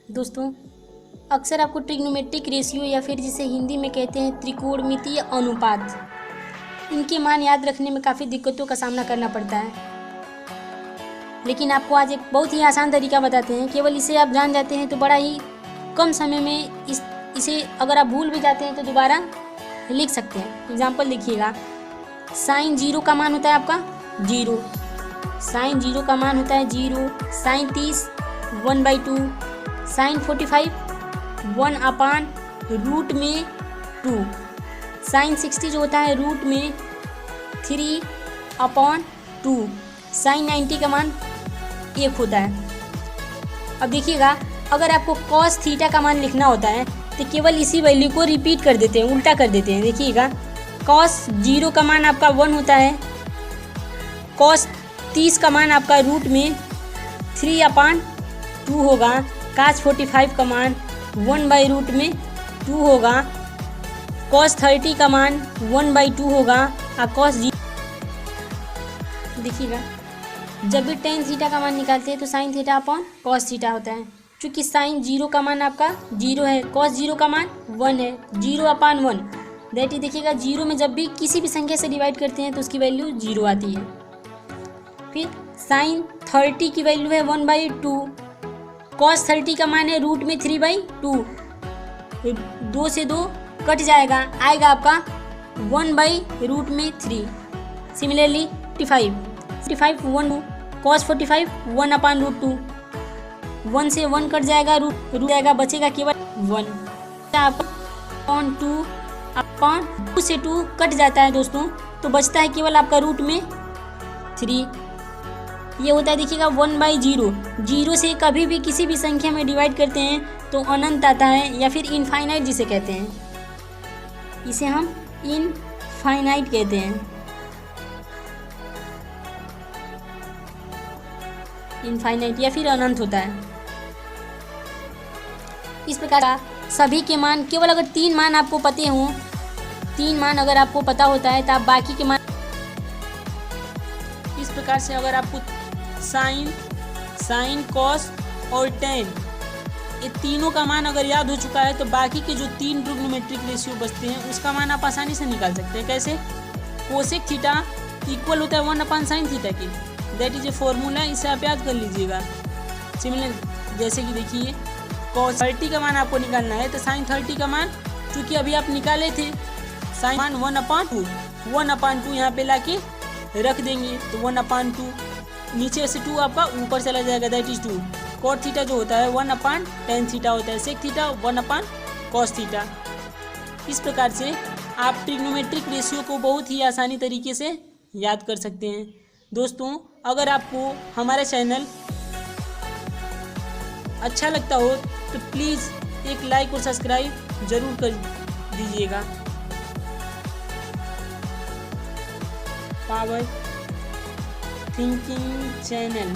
दोस्तों, अक्सर आपको ट्रिग्नोमेट्रिक रेशियो या फिर जिसे हिंदी में कहते हैं त्रिकोणमितीय अनुपात, इनके मान याद रखने में काफ़ी दिक्कतों का सामना करना पड़ता है। लेकिन आपको आज एक बहुत ही आसान तरीका बताते हैं। केवल इसे आप जान जाते हैं तो बड़ा ही कम समय में इसे अगर आप भूल भी जाते हैं तो दोबारा लिख सकते हैं। एग्जाम्पल देखिएगा, साइन 0 का मान होता है आपका 0, साइन 0 का मान होता है 0, साइन 30 1/2, साइन 45 1/√2, साइन 60 जो होता है रूट में 3/2, साइन 90 का मान 1 होता है। अब देखिएगा, अगर आपको कॉस थीटा का मान लिखना होता है तो केवल इसी वैल्यू को रिपीट कर देते हैं, उल्टा कर देते हैं। देखिएगा, कॉस 0 का मान आपका 1 होता है, कॉस 30 का मान आपका रूट में 3/2 होगा, कॉस 45 का मान 1/√2 होगा, कॉस 30 का मान 1/2 होगा और कॉस 0। देखिएगा, जब भी टेन थीटा का मान निकालते हैं तो sine theta upon cos theta होता है। चूँकि साइन 0 का मान आपका 0 है, कॉस 0 का मान 1 है, 0/1 दैट इज। देखिएगा, 0 में जब भी किसी भी संख्या से डिवाइड करते हैं तो उसकी वैल्यू 0 आती है। फिर साइन 30 की वैल्यू है 1/2, कॉस 30 का मान है रूट में 3/2, 2 से 2 कट जाएगा, आएगा आपका 1/√3। सिमिलरली 45 1 कॉस 45 1/√2, 1 से 1 कट जाएगा, रूट जाएगा, बचेगा केवल 1। आपका 2 से 2 कट जाता है दोस्तों, तो बचता है केवल आपका रूट में 3। ये होता है देखिएगा 1/0। 0 से कभी भी किसी भी संख्या में डिवाइड करते हैं तो अनंत आता है, या फिर इनफाइनाइट जिसे कहते हैं, इसे हम इनफाइनाइट कहते हैं। इनफाइनाइट या फिर अनंत होता है। इस प्रकार का सभी के मान, केवल अगर 3 मान आपको पते हों, 3 मान अगर आपको पता होता है तो आप बाकी के मान इस प्रकार से, अगर आपको साइन कॉस और टेन, ये तीनों का मान अगर याद हो चुका है तो बाकी के जो 3 ट्रिग्नोमेट्रिक रेशियो बचते हैं उसका मान आप आसानी से निकाल सकते हैं। कैसे? कोसेक थीटा इक्वल होता है 1/sin थीटा के, दैट इज ए फॉर्मूला, इसे आप याद कर लीजिएगा। सिमिलर जैसे कि देखिए, cos 30 का मान आपको निकालना है तो साइन 30 का मान, चूँकि अभी आप निकाले थे, साइन मान 1/2 यहाँ पे लाके रख देंगे तो 1/2, नीचे से 2 आपका ऊपर चला जाएगा, दैट इज 2। cot थीटा जो होता है 1/tan थीटा होता है, सेक थीटा 1/cos थीटा। इस प्रकार से आप ट्रिग्नोमेट्रिक रेशियो को बहुत ही आसानी तरीके से याद कर सकते हैं। दोस्तों, अगर आपको हमारा चैनल अच्छा लगता हो तो प्लीज़ एक लाइक और सब्सक्राइब ज़रूर कर दीजिएगा। Power thinking channel.